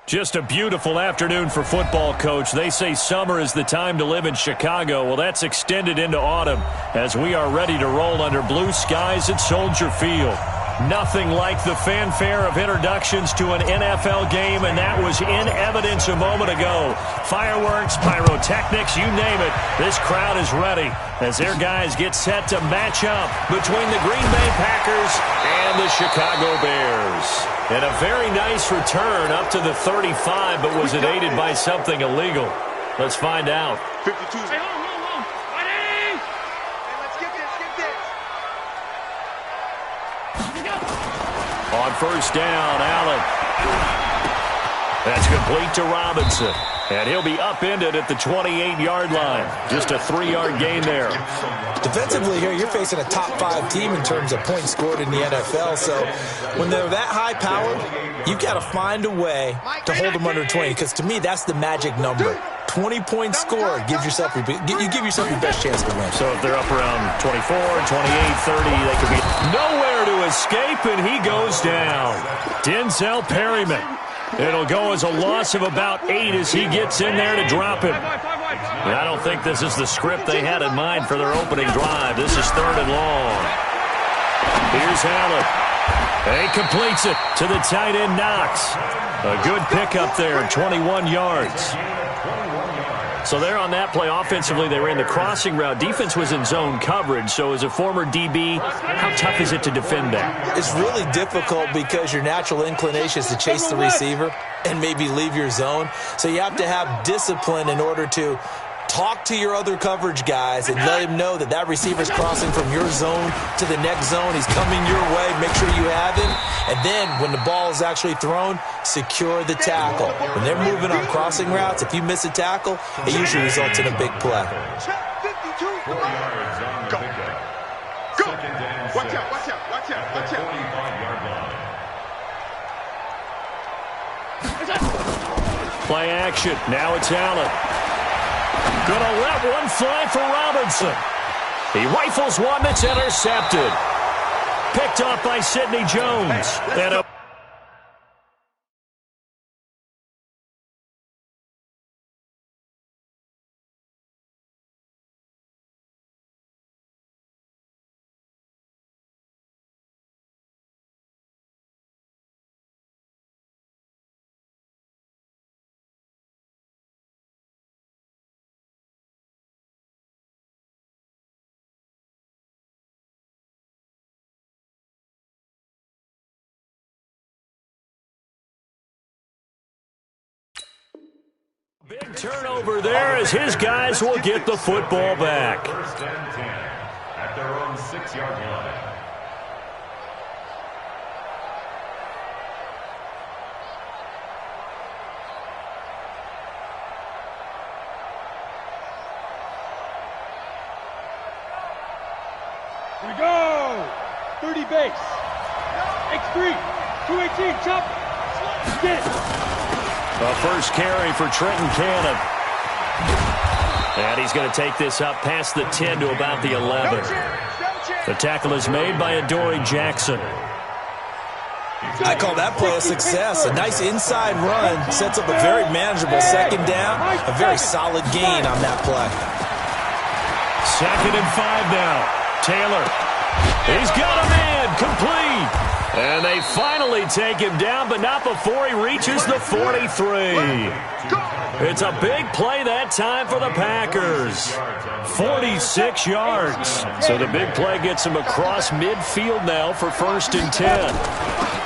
Just a beautiful afternoon for football, Coach. They say summer is the time to live in Chicago. Well, that's extended into autumn as we are ready to roll under blue skies at Soldier Field. Nothing like the fanfare of introductions to an NFL game, and that was in evidence a moment ago. Fireworks, pyrotechnics, you name it. This crowd is ready as their guys get set to match up between the Green Bay Packers and the Chicago Bears. And a very nice return up to the 35, but was it aided by something illegal? Let's find out. 52. Hey, ready? Hey, let's get this. On first down, Allen. That's complete to Robinson. And he'll be upended at the 28-yard line. Just a 3-yard gain there. Defensively here, you're facing a top-5 team in terms of points scored in the NFL. So when they're that high-powered, you've got to find a way to hold them under 20. Because to me, that's the magic number. 20 points scored gives yourself you give yourself your best chance to win. So if they're up around 24, 28, 30, they could be nowhere to escape, and he goes down. Denzel Perryman. It'll go as a loss of about 8 as he gets in there to drop him. And I don't think this is the script they had in mind for their opening drive. This is 3rd and long. Here's Allen. And he completes it to the tight end, Knox. A good pickup there, 21 yards. So there on that play, offensively, they ran the crossing route. Defense was in zone coverage. So as a former DB, how tough is it to defend that? It's really difficult because your natural inclination is to chase the receiver and maybe leave your zone. So you have to have discipline in order to talk to your other coverage guys and let him know that that receiver's crossing from your zone to the next zone. He's coming your way. Make sure you have him. And then when the ball is actually thrown, secure the tackle. When they're moving on crossing routes, if you miss a tackle, it usually results in a big play. Go. Watch out. Play action. Now it's Allen. Gonna let one fly for Robinson. He rifles one that's intercepted. Picked off by Sidney Jones. And a big turnover there as his guys will get the football back. First and 10 at their own 6-yard line. Here we go. 30 base. X3. 218. Chop. Get it. A first carry for Trenton Cannon. And he's going to take this up past the 10 to about the 11. The tackle is made by Adoree Jackson. I call that play a success. A nice inside run sets up a very manageable second down. A very solid gain on that play. 2nd and 5 now. Taylor. He's got a man. Complete. And they finally take him down, but not before he reaches the 43. It's a big play that time for the Packers. 46 yards. So the big play gets him across midfield now for 1st and 10.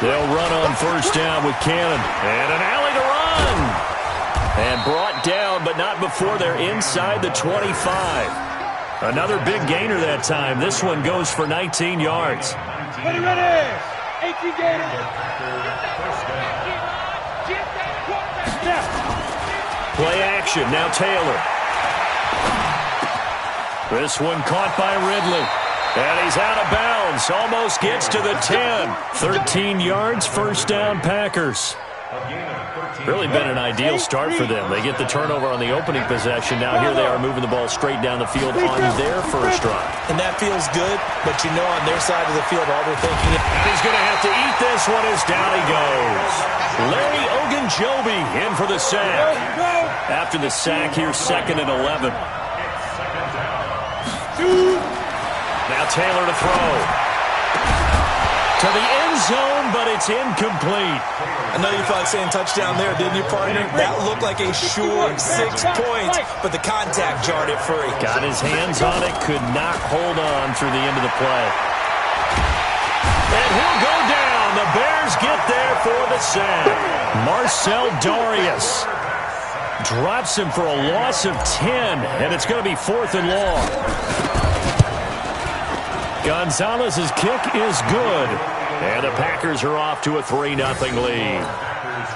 They'll run on first down with Cannon. And an alley to run. And brought down, but not before they're inside the 25. Another big gainer that time. This one goes for 19 yards. Ready. 18 gainer. Play action. Now Taylor. This one caught by Ridley. And he's out of bounds. Almost gets to the 10. 13 yards, first down, Packers. Really been an ideal start for them. They get the turnover on the opening possession. Now here they are moving the ball straight down the field on their first drive. And that feels good, but you know on their side of the field all they're thinking. And he's going to have to eat this one as down he goes. Larry Ogunjobi in for the sack. After the sack, here's 2nd and 11. Now Taylor to throw. To the end zone, but it's incomplete. I know you thought saying touchdown there, didn't you, partner? That looked like a sure 6 points, but the contact jarred it free. Got his hands on it, could not hold on through the end of the play. And he'll go down. The Bears get there for the sack. Marcel Darius drops him for a loss of 10, and it's going to be 4th and long. Gonzalez's kick is good, and the Packers are off to a 3-0 lead.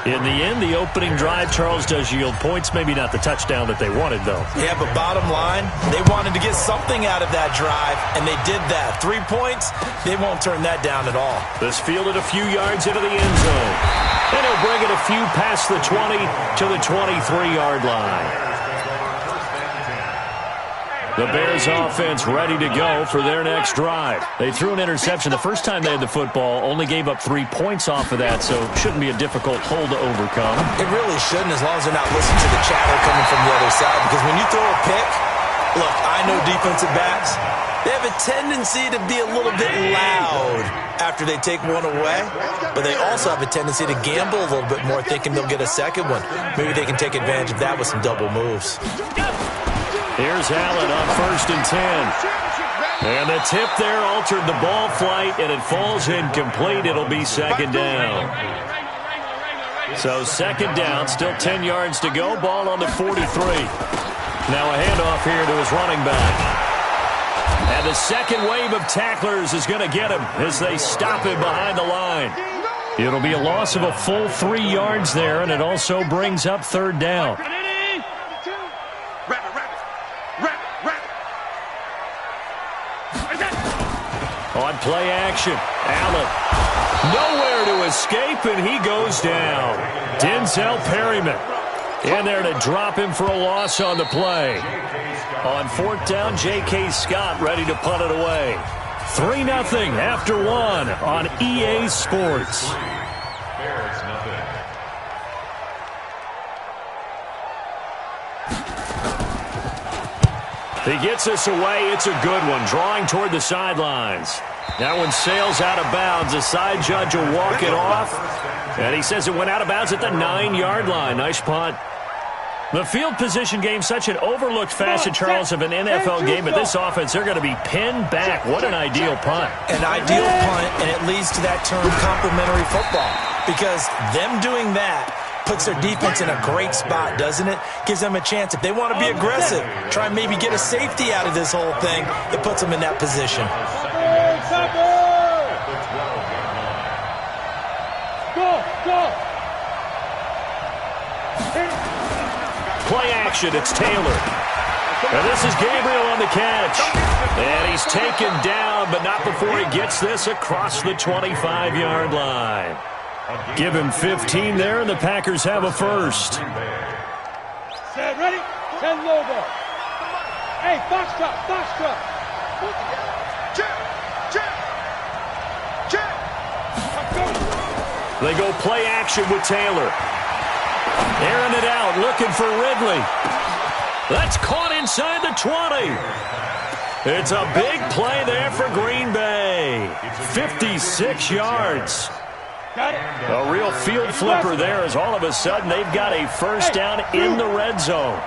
In the end, the opening drive, Charles, does yield points. Maybe not the touchdown that they wanted, though. Yeah, but bottom line, they wanted to get something out of that drive, and they did that. 3 points, they won't turn that down at all. This fielded a few yards into the end zone. And he'll bring it a few past the 20 to the 23-yard line. The Bears offense ready to go for their next drive. They threw an interception the first time they had the football, only gave up 3 points off of that, so shouldn't be a difficult hole to overcome. It really shouldn't, as long as they're not listening to the chatter coming from the other side, because when you throw a pick, look, I know defensive backs, they have a tendency to be a little bit loud after they take one away, but they also have a tendency to gamble a little bit more, thinking they'll get a second one. Maybe they can take advantage of that with some double moves. Here's Allen on 1st and 10. And the tip there altered the ball flight, and it falls incomplete. It'll be 2nd down. So 2nd down, still 10 yards to go. Ball on the 43. Now a handoff here to his running back. And the second wave of tacklers is going to get him as they stop him behind the line. It'll be a loss of a full 3 yards there, and it also brings up 3rd down. On play action, Allen nowhere to escape, and he goes down. Denzel Perryman in there to drop him for a loss on the play. On 4th down, J.K. Scott ready to punt it away. 3-0 after 1 on EA Sports. He gets us away. It's a good one. Drawing toward the sidelines. That one sails out of bounds. The side judge will walk it off. And he says it went out of bounds at the 9-yard line. Nice punt. The field position game, such an overlooked facet, Charles, of an NFL game. But this offense, they're going to be pinned back. What an ideal punt. An ideal punt, and it leads to that term complementary football. Because them doing that puts their defense in a great spot, doesn't it? Gives them a chance. If they want to be aggressive, try and maybe get a safety out of this whole thing, it puts them in that position. Go. Play action, it's Taylor. And this is Gabriel on the catch. And he's taken down, but not before he gets this across the 25-yard line. Give him 15 there, and the Packers have a first. Set, ready? 10 Lobo. Hey, Foxtrot. They go play action with Taylor. Airing it out, looking for Ridley. That's caught inside the 20. It's a big play there for Green Bay. 56 yards. A real field flipper there, as all of a sudden they've got a first down in the red zone.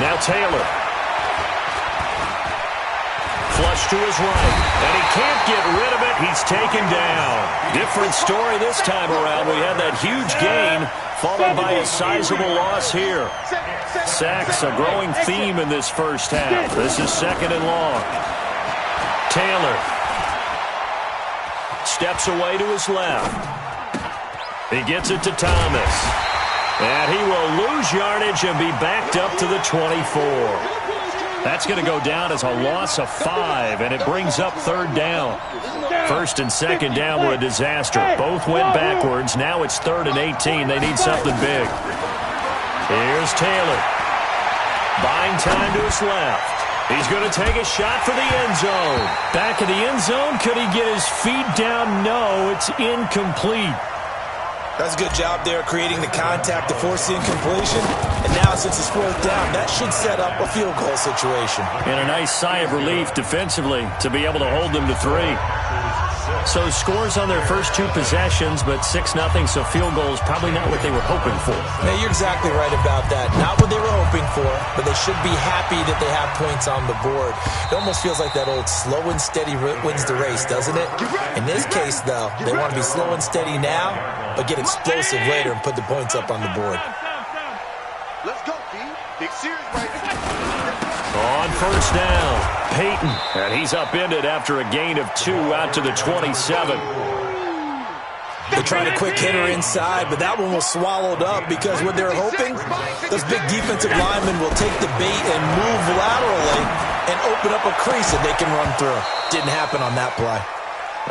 Now Taylor. Flush to his right, and he can't get rid of it. He's taken down. Different story this time around. We had that huge gain, followed by a sizable loss here. Sacks, a growing theme in this first half. This is 2nd and long. Taylor steps away to his left. He gets it to Thomas. And he will lose yardage and be backed up to the 24. That's going to go down as a loss of 5, and it brings up 3rd down. 1st and 2nd down were a disaster. Both went backwards. Now it's 3rd and 18. They need something big. Here's Taylor. Buying time to his left. He's going to take a shot for the end zone. Back in the end zone. Could he get his feet down? No, it's incomplete. That's a good job there creating the contact to force the incompletion. And now since it's 4th down, that should set up a field goal situation. And a nice sigh of relief defensively to be able to hold them to 3. So scores on their first 2 possessions, but 6-0, so field goal is probably not what they were hoping for. Yeah, you're exactly right about that. Not what they were hoping for, but they should be happy that they have points on the board. It almost feels like that old slow and steady wins the race, doesn't it? In this case, though, they want to be slow and steady now, but get explosive later and put the points up on the board. Let's go, D. Big series right here. On 1st down, Peyton, and he's upended after a gain of 2 out to the 27. They tried a quick hitter inside, but that one was swallowed up because what they're hoping, those big defensive linemen will take the bait and move laterally and open up a crease that they can run through. Didn't happen on that play.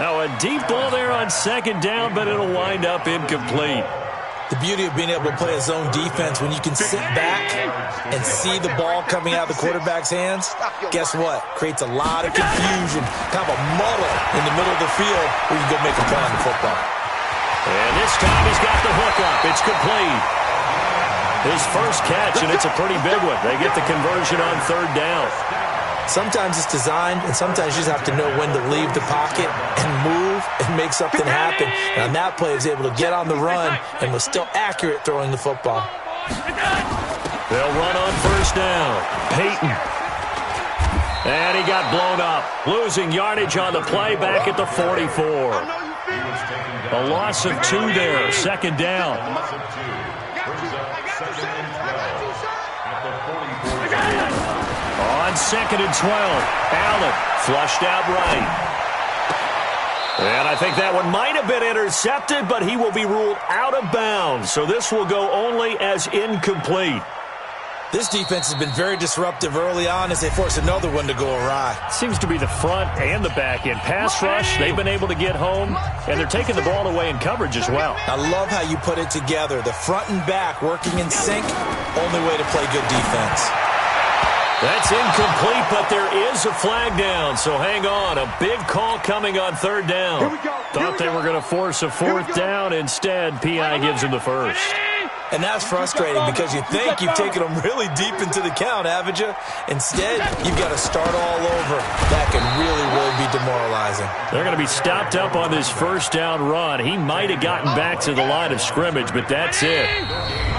Now a deep ball there on 2nd down, but it'll wind up incomplete. The beauty of being able to play a zone defense when you can sit back and see the ball coming out of the quarterback's hands, guess what? Creates a lot of confusion, kind of a muddle in the middle of the field where you can go make a play on the football. And this time he's got the hook up. It's complete. His first catch, and it's a pretty big one. They get the conversion on 3rd down. Sometimes it's designed, and sometimes you just have to know when to leave the pocket and move and make something happen. And on that play, he was able to get on the run and was still accurate throwing the football. They'll run on 1st down. Peyton. And he got blown up. Losing yardage on the play back at the 44. A loss of 2 there. 2nd down. On 2nd and 12, Allen flushed out right. And I think that one might have been intercepted, but he will be ruled out of bounds. So this will go only as incomplete. This defense has been very disruptive early on as they force another one to go awry. Seems to be the front and the back end. Pass rush, they've been able to get home, and they're taking the ball away in coverage as well. I love how you put it together. The front and back working in sync, only way to play good defense. That's incomplete, but there is a flag down, so hang on. A big call coming on 3rd down. Thought they were going to force a 4th down. Instead, P.I. gives them the first. And that's frustrating because you think you've taken them really deep into the count, haven't you? Instead, you've got to start all over. That can really be demoralizing. They're going to be stopped up on this 1st down run. He might have gotten back to the line of scrimmage, but that's it.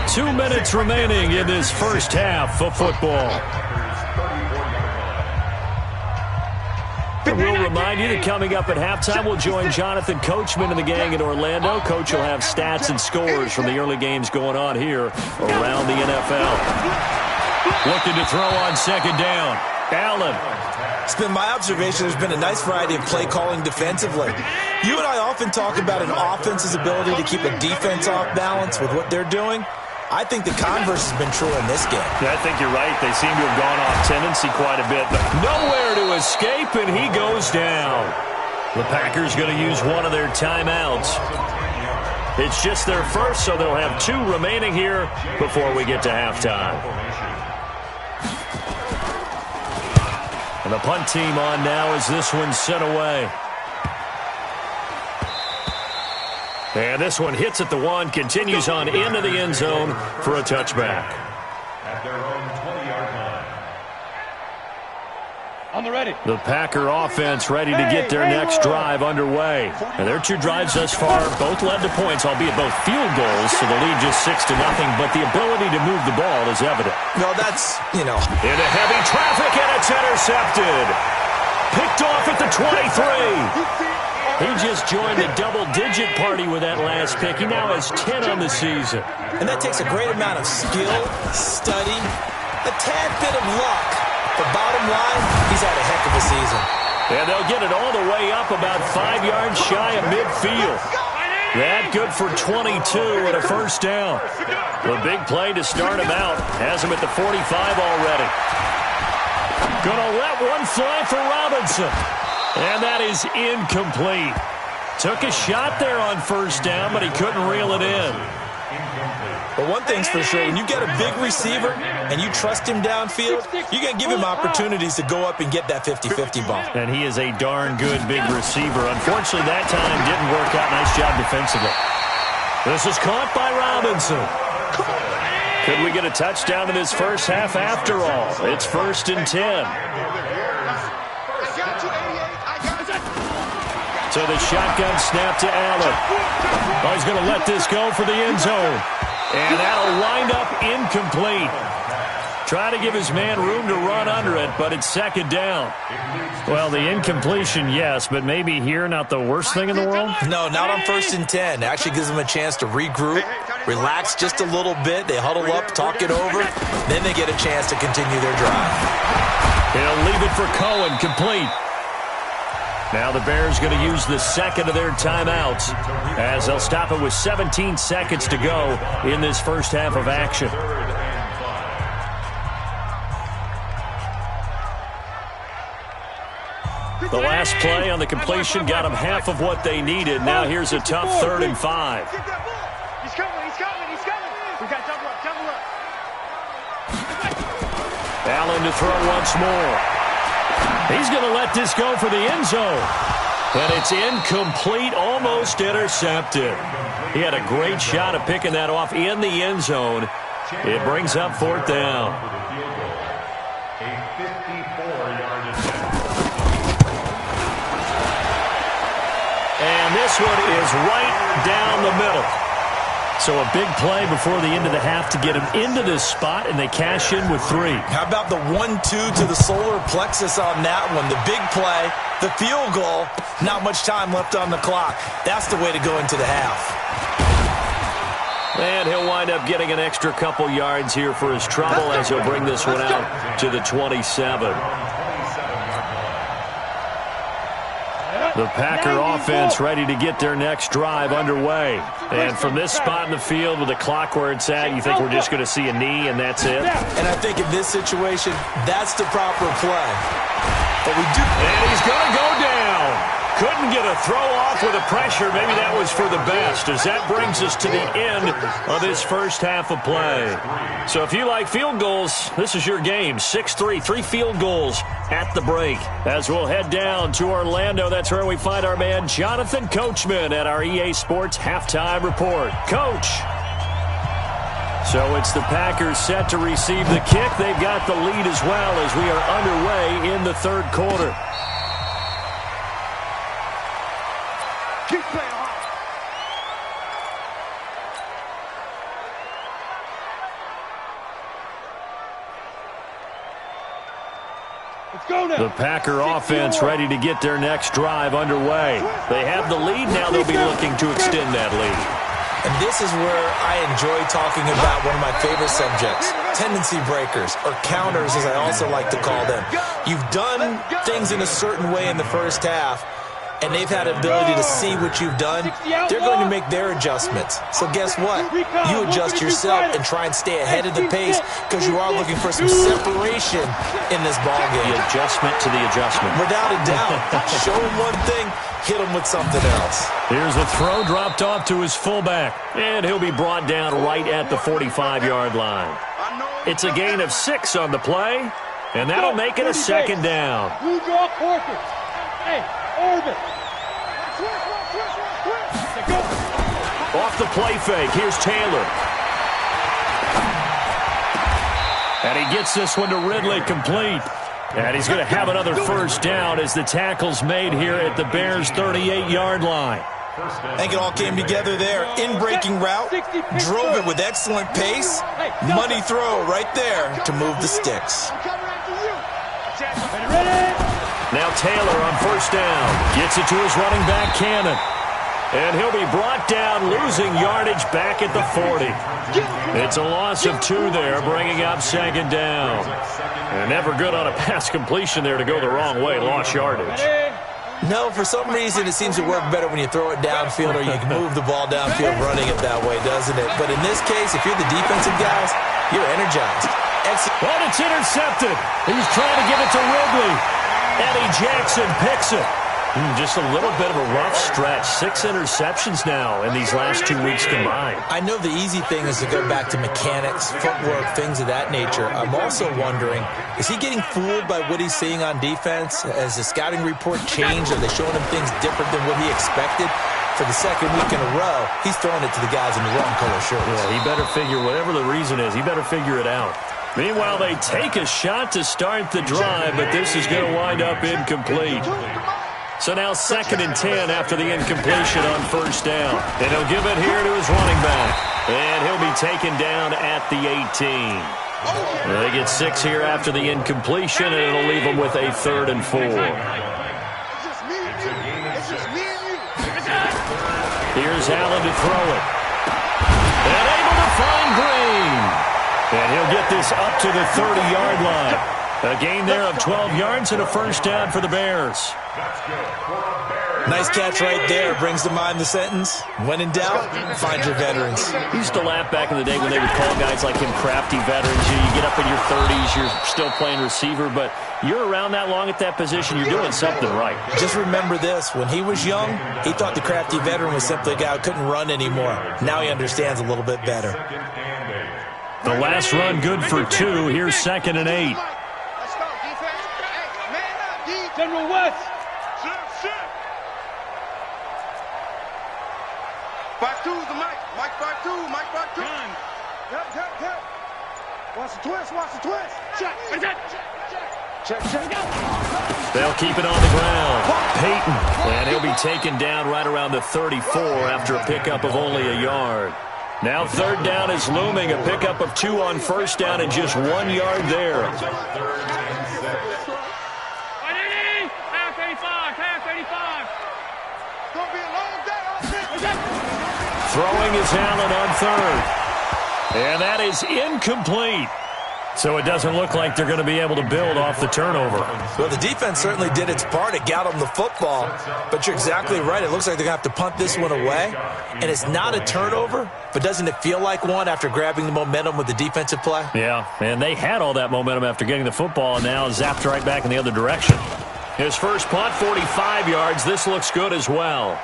2 minutes remaining in this first half of football. We'll remind you that coming up at halftime, we'll join Jonathan Coachman and the gang in Orlando. Coach will have stats and scores from the early games going on here around the NFL. Looking to throw on 2nd down. Allen. It's been my observation there's been a nice variety of play calling defensively. You and I often talk about an offense's ability to keep a defense off balance with what they're doing. I think the converse has been true in this game. Yeah, I think you're right. They seem to have gone off tendency quite a bit, but nowhere to escape, and he goes down. The Packers going to use one of their timeouts. It's just their first, so they'll have 2 remaining here before we get to halftime. And the punt team on now as this one's sent away. And this one hits at the 1, continues on into the end zone for a touchback. At their own 20-yard line. On the ready. The Packer offense ready to get their next drive underway. And their 2 drives thus far both led to points, albeit both field goals, so the lead just 6-0, but the ability to move the ball is evident. No, that's, Into heavy traffic, and it's intercepted. Picked off at the 23. He just joined the double-digit party with that last pick. He now has 10 on the season. And that takes a great amount of skill, study, a tad bit of luck. But bottom line, he's had a heck of a season. And they'll get it all the way up about 5 yards shy of midfield. That good for 22 and a 1st down. The big play to start him out. Has him at the 45 already. Gonna let one fly for Robinson. And that is incomplete. Took a shot there on 1st down, but he couldn't reel it in. But one thing's for sure, when you get a big receiver and you trust him downfield, you can give him opportunities to go up and get that 50-50 ball. And he is a darn good big receiver. Unfortunately, that time didn't work out. Nice job defensively. This is caught by Robinson. Could we get a touchdown in this first half after all? It's 1st and 10. So the shotgun snap to Allen. Oh, he's going to let this go for the end zone. And that'll wind up incomplete. Try to give his man room to run under it, but it's 2nd down. Well, the incompletion, yes, but maybe here not the worst thing in the world? No, not on 1st and 10. It actually gives them a chance to regroup, relax just a little bit. They huddle up, talk it over, then they get a chance to continue their drive. He'll leave it for Cohen, complete. Now the Bears going to use the second of their timeouts as they'll stop it with 17 seconds to go in this first half of action. The last play on the completion got them half of what they needed. Now here's a tough 3rd and 5. He's coming, he's coming, he's coming. We got double up, double up. Allen to throw once more. He's going to let this go for the end zone. And it's incomplete, almost intercepted. He had a great shot at picking that off in the end zone. It brings up 4th down. And this one is right down the middle. So a big play before the end of the half to get him into this spot, and they cash in with 3. How about the 1-2 to the solar plexus on that one? The big play, the field goal, not much time left on the clock. That's the way to go into the half. And he'll wind up getting an extra couple yards here for his trouble as he'll bring this one out to the 27. The Packer offense ready to get their next drive underway. And from this spot in the field with the clock where it's at, you think we're just going to see a knee and that's it? And I think in this situation, that's the proper play. But we do. And he's going to go down. Couldn't get a throw off with the pressure. Maybe that was for the best, as that brings us to the end of this first half of play. So if you like field goals, this is your game. 6-3, 3 field goals at the break. As we'll head down to Orlando, that's where we find our man Jonathan Coachman at our EA Sports Halftime Report. Coach. So it's the Packers set to receive the kick. They've got the lead as well as we are underway in the 3rd quarter. Keep playing hard. Let's go now. The Packer offense ready to get their next drive underway. They have the lead. Now they'll be looking to extend that lead. And this is where I enjoy talking about one of my favorite subjects, tendency breakers, or counters as I also like to call them. You've done things in a certain way in the first half, and they've had an ability to see what you've done. They're going to make their adjustments. So guess what? You adjust yourself and try and stay ahead of the pace because you are looking for some separation in this ballgame. The adjustment to the adjustment. Without a doubt. Show them one thing, hit them with something else. Here's the throw dropped off to his fullback, and he'll be brought down right at the 45-yard line. It's a gain of 6 on the play, and that'll make it a 2nd down. Blue draw quarters. Hey, Urban. Off the play fake, here's Taylor. And he gets this one to Ridley complete. And he's going to have another first down as the tackle's made here at the Bears' 38-yard line. I think it all came together there. In-breaking route, drove it with excellent pace. Money throw right there to move the sticks. Now Taylor on first down. Gets it to his running back, Cannon. And he'll be brought down, losing yardage back at the 40. It's a loss of 2 there, bringing up 2nd down. And never good on a pass completion there to go the wrong way, lost yardage. No, for some reason it seems to work better when you throw it downfield or you can move the ball downfield running it that way, doesn't it? But in this case, if you're the defensive guys, you're energized. But it's intercepted. He's trying to give it to Ridley. Eddie Jackson picks it. Just a little bit of a rough stretch. 6 interceptions now in these last 2 weeks combined. I know the easy thing is to go back to mechanics, footwork, things of that nature. I'm also wondering, is he getting fooled by what he's seeing on defense? Has the scouting report changed? Are they showing him things different than what he expected? for the second week in a row, he's throwing it to the guys in the wrong color shirts. Yeah, he better figure, whatever the reason is, he better figure it out. Meanwhile, they take a shot to start the drive, but this is going to wind up incomplete. So now 2nd and 10 after the incompletion on first down. And he'll give it here to his running back. And he'll be taken down at the 18. They get 6 here after the incompletion, and it'll leave them with a 3rd and 4. Here's Allen to throw it. And able to find Green. And he'll get this up to the 30-yard line. A gain there of 12 yards and a first down for the Bears. Nice catch right there. Brings to mind the sentence, when in doubt, find your veterans. We used to laugh back in the day when they would call guys like him crafty veterans. You get up in your 30s, you're still playing receiver, but you're around that long at that position, you're doing something right. Just remember this. When he was young, he thought the crafty veteran was simply a guy who couldn't run anymore. Now he understands a little bit better. The last run good for 2. Here's 2nd and 8. General West. Back two the Mike. Mike back two. Mike back two. Help. Watch the twist. Check. They'll keep it on the ground. Peyton. And he'll be taken down right around the 34 after a pickup of only a yard. Now 3rd down is looming. A pickup of 2 on first down and just 1 yard there. Throwing is Allen on 3rd. And that is incomplete. So it doesn't look like they're going to be able to build off the turnover. Well, the defense certainly did its part. It got them the football. But you're exactly right. It looks like they're going to have to punt this one away. And it's not a turnover, but doesn't it feel like one after grabbing the momentum with the defensive play? Yeah, and they had all that momentum after getting the football and now zapped right back in the other direction. His first punt, 45 yards. This looks good as well.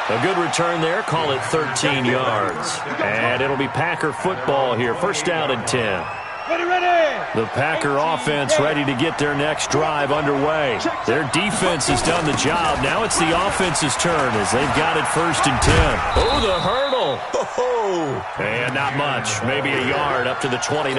A good return there. Call it 13 yards. And it'll be Packer football here. First down and 10. Ready. The Packer offense ready to get their next drive underway. Their defense has done the job. Now it's the offense's turn as they've got it 1st and 10. Oh, the hurdle. And not much. Maybe a yard up to the 29.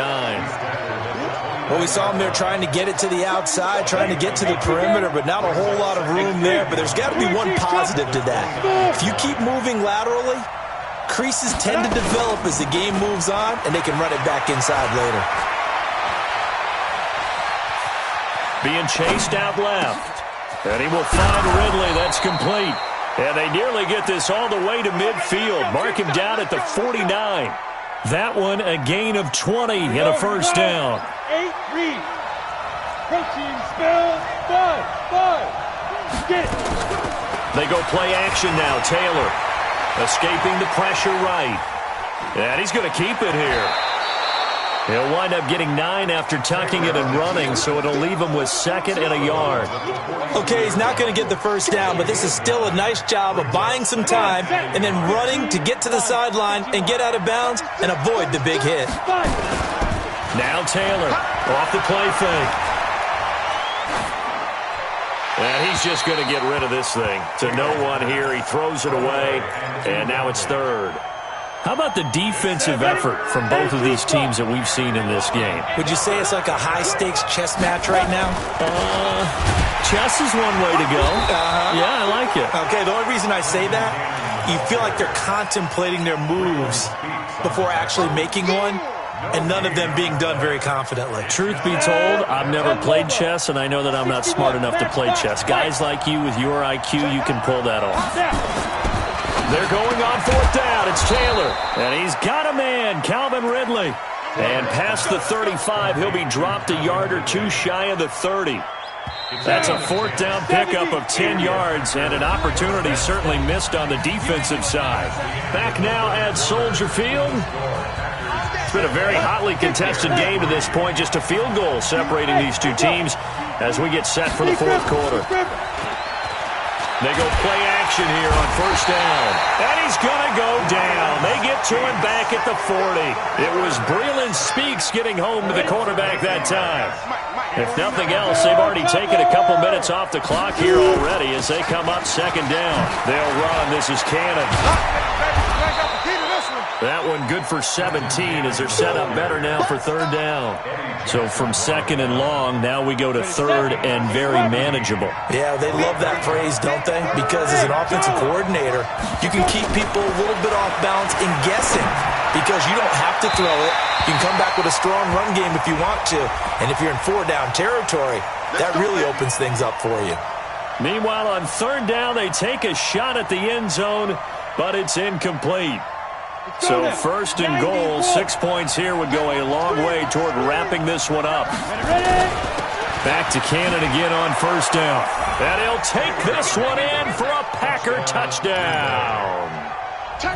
Well, we saw them there trying to get it to the outside, trying to get to the perimeter, but not a whole lot of room there. But there's got to be one positive to that. If you keep moving laterally, creases tend to develop as the game moves on, and they can run it back inside later. Being chased out left. And he will find Ridley. That's complete. And they nearly get this all the way to midfield. Mark him down at the 49. That one a gain of 20 and a first down. 8 read. Protein spell 5. Get it. They go play action now. Taylor escaping the pressure right. And he's going to keep it here. He'll wind up getting 9 after tucking it and running, so it'll leave him with 2nd and a yard. Okay, he's not going to get the first down, but this is still a nice job of buying some time and then running to get to the sideline and get out of bounds and avoid the big hit. Now Taylor off the play fake. And he's just going to get rid of this thing. To no one here. He throws it away, and now it's 3rd. How about the defensive effort from both of these teams that we've seen in this game? Would you say it's like a high-stakes chess match right now? Chess is one way to go. Yeah, I like it. Okay, the only reason I say that, you feel like they're contemplating their moves before actually making one, and none of them being done very confidently. Truth be told, I've never played chess, and I know that I'm not smart enough to play chess. Guys like you with your IQ, you can pull that off. They're going on 4th down. It's Taylor. And he's got a man, Calvin Ridley. And past the 35, he'll be dropped a yard or 2 shy of the 30. That's a 4th down pickup of 10 yards and an opportunity certainly missed on the defensive side. Back now at Soldier Field. It's been a very hotly contested game to this point. Just a field goal separating these two teams as we get set for the 4th quarter. They go play action here on first down. And he's going to go down. They get to him back at the 40. It was Breeland Speaks getting home to the quarterback that time. If nothing else, they've already taken a couple minutes off the clock here already as they come up second down. They'll run. This is Cannon. That one good for 17 as they're set up better now for third down. So from second and long, now we go to third and very manageable. Yeah, they love that phrase, don't they? Because as an offensive coordinator, you can keep people a little bit off balance and guessing because you don't have to throw it. You can come back with a strong run game if you want to. And if you're in four-down territory, that really opens things up for you. Meanwhile, on third down, they take a shot at the end zone, but it's incomplete. So first and goal, 6 points here would go a long way toward wrapping this one up. Back to Cannon again on first down. And he'll take this one in for a Packer touchdown.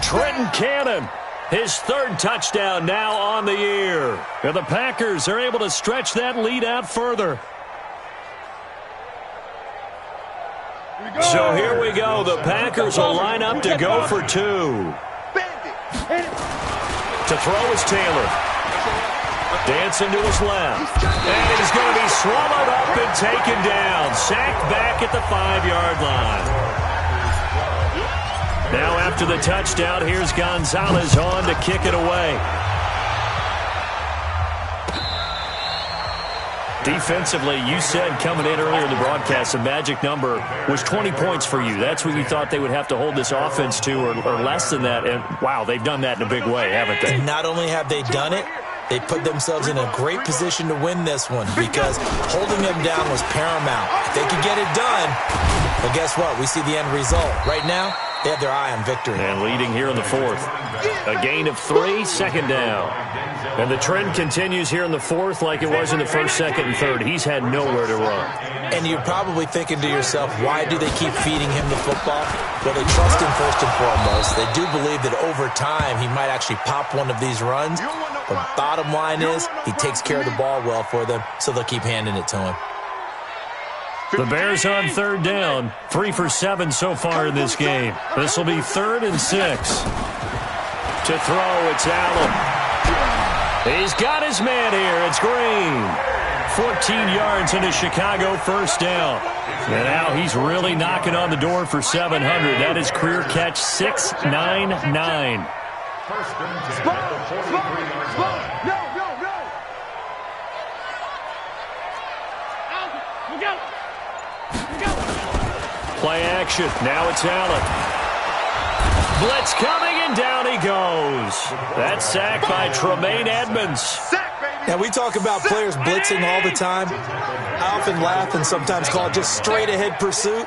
Trenton Cannon, his third touchdown now on the year. And the Packers are able to stretch that lead out further. So here we go. The Packers will line up to go for two. To throw is Taylor. Dancing to his left. And he's going to be swallowed up and taken down. Sacked back at the 5-yard line. Now after the touchdown, here's Gonzalez on to kick it away. Defensively, you said coming in earlier in the broadcast, the magic number was 20 points for you. That's what you thought they would have to hold this offense to or less than that. And, wow, they've done that in a big way, haven't they? Not only have they done it, they put themselves in a great position to win this one because holding them down was paramount. If they could get it done, well, guess what? We see the end result. Right now, they have their eye on victory. And leading here in the fourth. A gain of 3, second down. And the trend continues here in the fourth like it was in the first, second, and third. He's had nowhere to run. And you're probably thinking to yourself, why do they keep feeding him the football? Well, they trust him first and foremost. They do believe that over time he might actually pop one of these runs. But bottom line is he takes care of the ball well for them, so they'll keep handing it to him. The Bears on third down, 3 for 7 so far in this game. This will be 3rd and 6. To throw, it's Allen. He's got his man here. It's Green. 14 yards into Chicago, first down. And now he's really knocking on the door for 700. That is career catch 699. Play action. Now it's Allen. Blitz coming, and down he goes. That's sacked by Tremaine Edmonds. Now, we talk about players blitzing all the time. I often laugh and sometimes call it just straight-ahead pursuit.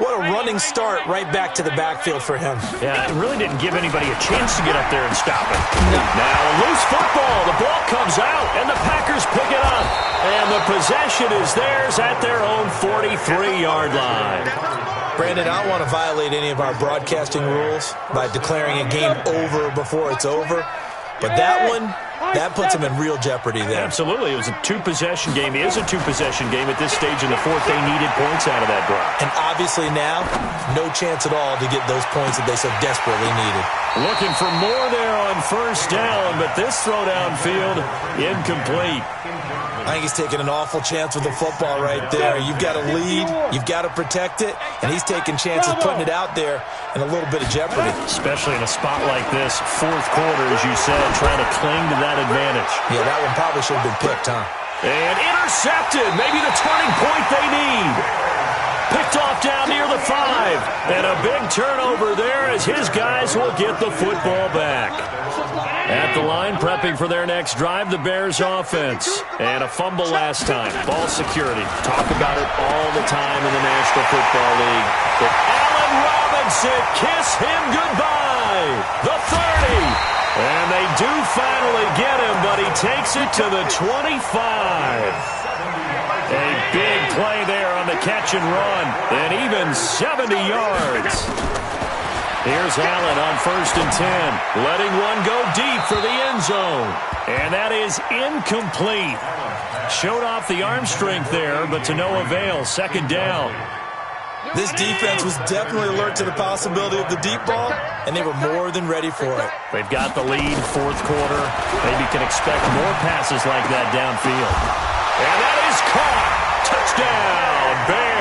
What a running start right back to the backfield for him. Yeah, it really didn't give anybody a chance to get up there and stop it. No. Now a loose football. The ball comes out, and the Packers pick it up. And the possession is theirs at their own 43-yard line. Brandon, I don't want to violate any of our broadcasting rules by declaring a game over before it's over. But that one, that puts them in real jeopardy there. Absolutely. It was a two-possession game. It is a two-possession game at this stage in the fourth. They needed points out of that drive. And obviously now, no chance at all to get those points that they so desperately needed. Looking for more there on first down, but this throw downfield, incomplete. I think he's taking an awful chance with the football right there. You've got to lead, you've got to protect it, and he's taking chances putting it out there in a little bit of jeopardy. Especially in a spot like this, fourth quarter, as you said, trying to cling to that advantage. Yeah, that one probably should have been picked, huh? And intercepted, maybe the turning point they need. Picked off down near the 5. And a big turnover there as his guys will get the football back. At the line, prepping for their next drive, the Bears offense. And a fumble last time. Ball security. Talk about it all the time in the National Football League. But Allen Robinson, kiss him goodbye. The 30. And they do finally get him, but he takes it to the 25. A big play there on the catch and run. And even 70 yards. Here's Allen on 1st and 10. Letting one go deep for the end zone. And that is incomplete. Showed off the arm strength there, but to no avail. Second down. This defense was definitely alert to the possibility of the deep ball, and they were more than ready for it. They've got the lead, fourth quarter. Maybe can expect more passes like that downfield. And that is caught. Touchdown, Bears.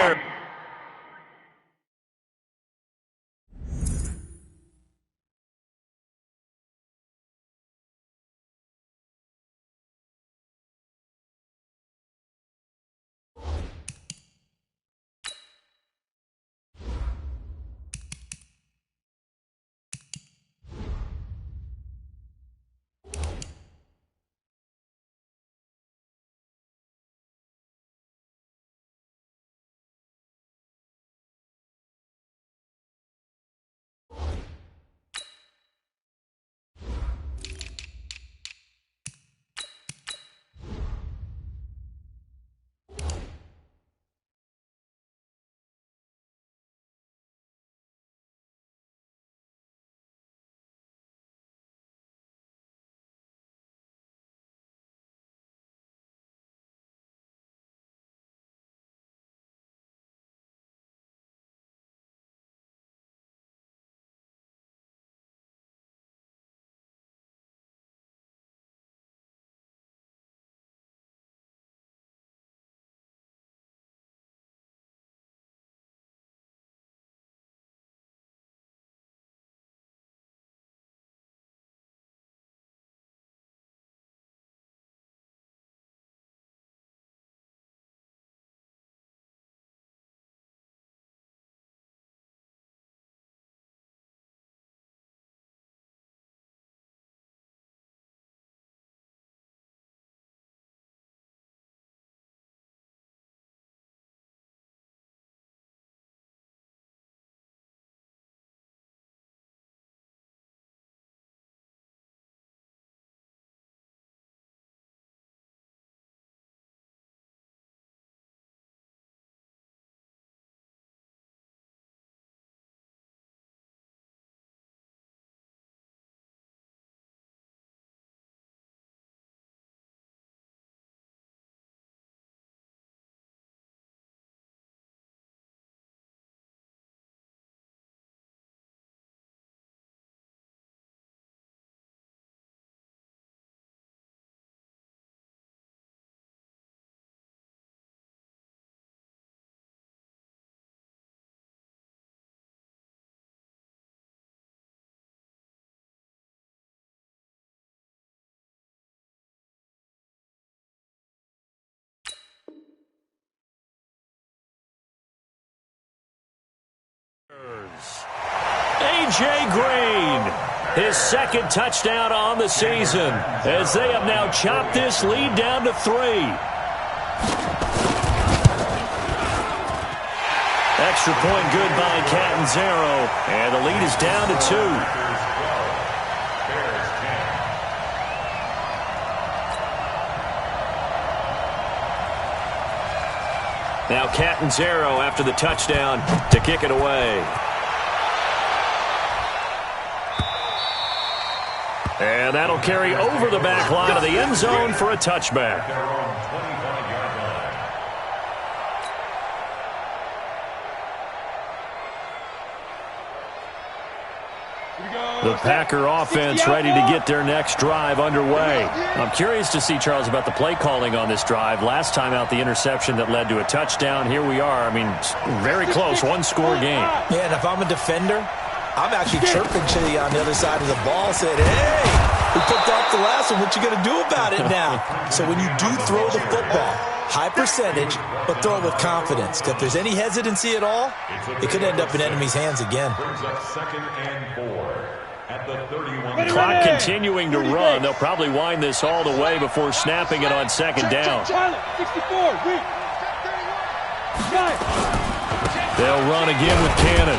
A.J. Green, his second touchdown on the season, as they have now chopped this lead down to 3. Extra point good by Catanzaro, and the lead is down to 2. Now Catanzaro after the touchdown to kick it away. And that'll carry over the back line of the end zone for a touchback. The Packer offense ready to get their next drive underway. I'm curious to see, Charles, about the play calling on this drive. Last time out, the interception that led to a touchdown. Here we are. I mean, very close, one-score game. Yeah, and if I'm a defender, I'm actually chirping to you on the other side of the ball, saying, hey, we picked off the last one. What you going to do about it now? So when you do throw the football, high percentage, but throw it with confidence. If there's any hesitancy at all, it could end up in enemy's hands again. Second and 4 at the 31. Clock continuing to run. They'll probably wind this all the way before snapping it on second down. 64, read. They'll run again with Cannon.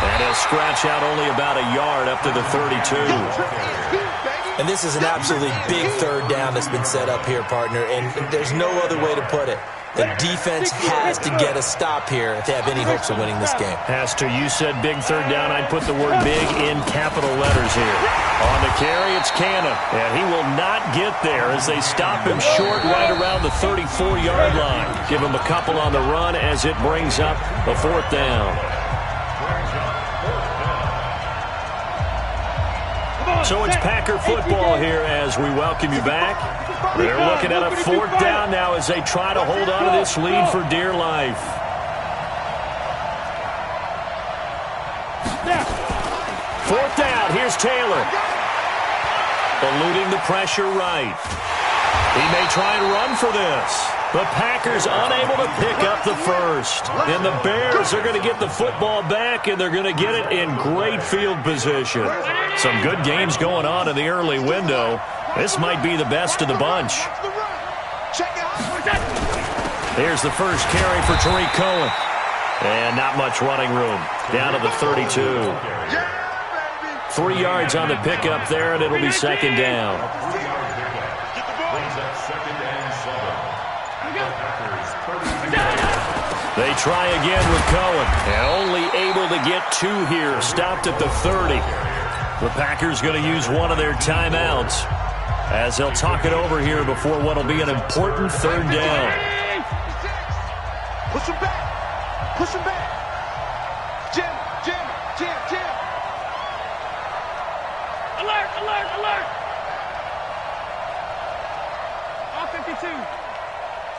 And he'll scratch out only about a yard up to the 32. And this is an absolutely big third down that's been set up here, partner, and there's no other way to put it. The defense has to get a stop here if they have any hopes of winning this game. Pastor, you said big third down. I'd put the word big in capital letters here. On the carry, it's Cannon, and he will not get there as they stop him short right around the 34-yard line. Give him a couple on the run as it brings up the fourth down. So it's Packer football here as we welcome you back. They're looking at a fourth down now as they try to hold on to this lead for dear life. Fourth down, here's Taylor. Eluding the pressure right. He may try and run for this. The Packers unable to pick up the first. And the Bears are going to get the football back, and they're going to get it in great field position. Some good games going on in the early window. This might be the best of the bunch. Here's the first carry for Tariq Cohen. And not much running room. Down to the 32. 3 yards on the pickup there, and it'll be second down. They try again with Cohen. And only able to get 2 here. Stopped at the 30. The Packers going to use one of their timeouts as they'll talk it over here before what will be an important third down. Push him back. Push him back. Jim. Alert, alert, alert. All 52.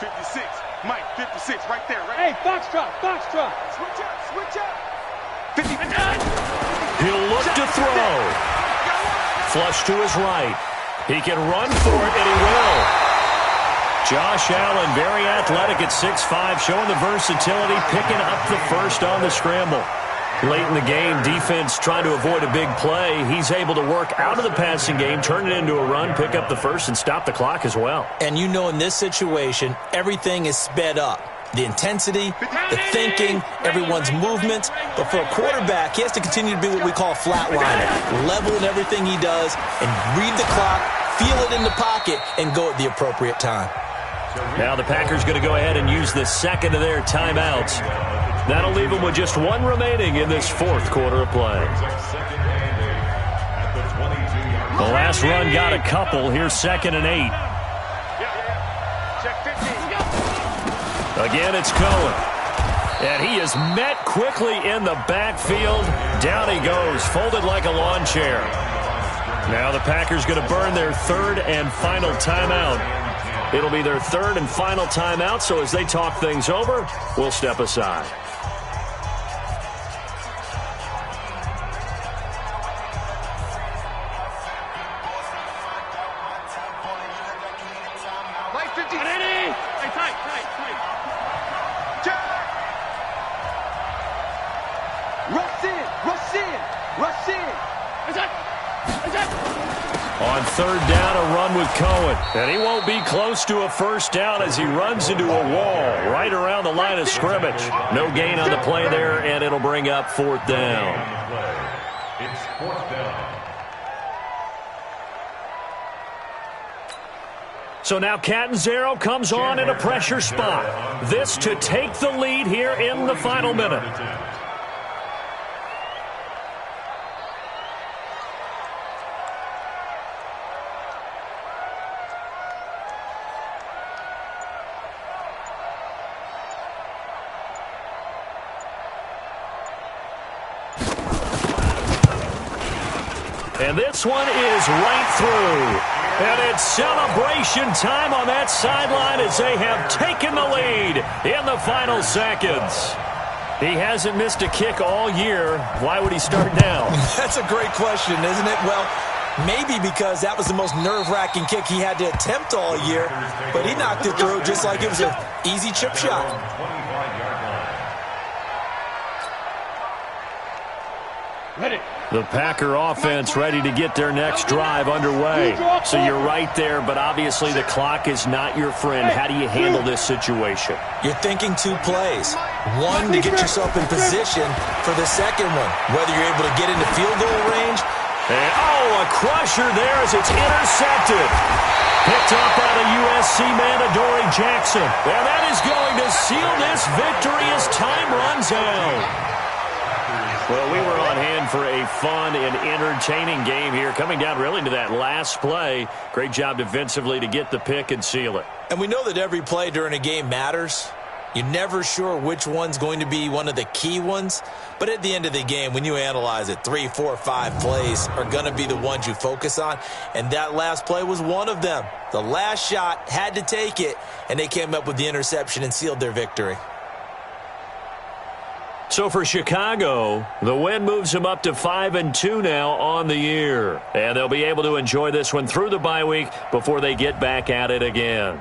56. Mike, 56. Right there. Hey, foxtrot. Switch up. 50. He'll look to throw. Flush to his right. He can run for it, and he will. Josh Allen, very athletic at 6'5", showing the versatility, picking up the first on the scramble. Late in the game, defense trying to avoid a big play. He's able to work out of the passing game, turn it into a run, pick up the first, and stop the clock as well. And you know in this situation, everything is sped up. The intensity, the thinking, everyone's movement. But for a quarterback, he has to continue to be what we call a flatliner. Level in everything he does and read the clock, feel it in the pocket, and go at the appropriate time. Now the Packers going to go ahead and use the second of their timeouts. That'll leave them with just 1 remaining in this fourth quarter of play. The last run got a couple. Here's 2nd and 8. Check 15. Again, it's Cohen. And he is met quickly in the backfield. Down he goes, folded like a lawn chair. Now the Packers going to burn their third and final timeout. It'll be their third and final timeout, so as they talk things over, we'll step aside. Mike, 50. Ready? Hey, tight. Rush in. Is that? On third down, a run with Cohen. And he won't be close to a first down as he runs into a wall right around the line of scrimmage. No gain on the play there, and it'll bring up fourth down. It's fourth down. So now Catanzaro comes on in a pressure spot. This to take the lead here in the final minute. And this one is right through. And it's celebration time on that sideline as they have taken the lead in the final seconds. He hasn't missed a kick all year. Why would he start now? That's a great question, isn't it? Well, maybe because that was the most nerve-wracking kick he had to attempt all year, but he knocked it through just like it was an easy chip shot. Ready. The Packer offense ready to get their next drive underway. So you're right there, but obviously the clock is not your friend. How do you handle this situation? You're thinking 2 plays. One, to get yourself in position for the second one. Whether you're able to get into field goal range And, a crusher there as it's intercepted. Picked up by the USC man, Adoree Jackson. And that is going to seal this victory as time runs out. Well, we were on hand for a fun and entertaining game here, coming down really to that last play. Great job defensively to get the pick and seal it. And we know that every play during a game matters. You're never sure which one's going to be one of the key ones. But at the end of the game, when you analyze it, 3, 4, 5 plays are going to be the ones you focus on. And that last play was one of them. The last shot had to take it, and they came up with the interception and sealed their victory. So for Chicago, the win moves them up to 5-2 now on the year. And they'll be able to enjoy this one through the bye week before they get back at it again.